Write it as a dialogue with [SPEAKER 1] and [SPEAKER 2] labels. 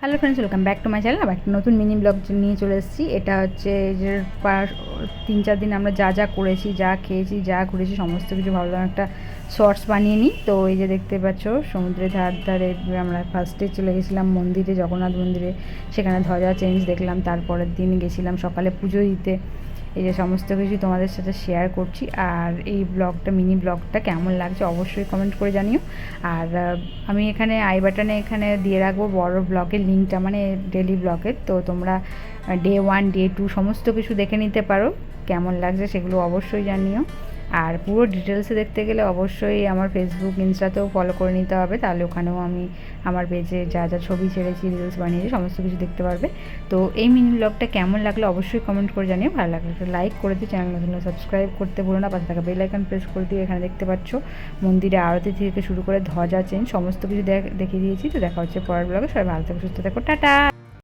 [SPEAKER 1] Hello friends, welcome back to my channel. আবার একটা নতুন মিনি ব্লগ নিয়ে চলে এসেছি। এটা হচ্ছে যে 3-4 দিন আমরা যা যা করেছি, যা খেয়েছি, যা ঘুরেছি, সমস্ত কিছু ভাবলাম একটা শর্টস বানিয়ে নিই। তো এই যে দেখতে পাচ্ছ, সমুদ্রের ধারে আমরা ফার্স্টে চলে গেছিলাম মন্দিরে, জগন্নাথ মন্দিরে। সেখানে ধ্বজা চেঞ্জ দেখলাম। তারপরের দিন গেছিলাম সকালে পুজো দিতে। এই যে সমস্ত কিছু তোমাদের সাথে শেয়ার করছি। আর এই ব্লগটা, মিনি ব্লগটা কেমন লাগছে অবশ্যই কমেন্ট করে জানিও। আর আমি এখানে আই বাটনে এখানে দিয়ে রাখবো বড় ব্লগের লিঙ্কটা, মানে ডেলি ব্লগের। তো তোমরা ডে 1 ডে 2 সমস্ত কিছু দেখে নিতে পারো। কেমন লাগছে সেগুলো অবশ্যই জানিও। আর পুরো ডিটেলসে দেখতে গেলে অবশ্যই আমার ফেসবুক ইনস্টাতেও ফলো করে নিতে হবে, তাহলে ওখানেও আমি আমার পেজে যা যা ছবি ছেড়েছি, রিলস বানিয়েছি, সমস্ত কিছু দেখতে পারবে। তো এই মিনি ব্লগটা কেমন লাগলো অবশ্যই কমেন্ট করে জানিও। ভালো লাগলে একটা লাইক করে দিও, চ্যানেল নতুন সাবস্ক্রাইব করতে ভুলো না, পাশে থাকা বেল আইকন প্রেস করে দিও। এখানে দেখতে পাচ্ছ মন্দিরে আরতি থেকে শুরু করে ধ্বজা চেঞ্জ সমস্ত কিছু দেখিয়ে দিয়েছি। তো দেখা হচ্ছে পরের ব্লগে। সবাই ভালো থেকো, সুস্থ থেকো, টাটা।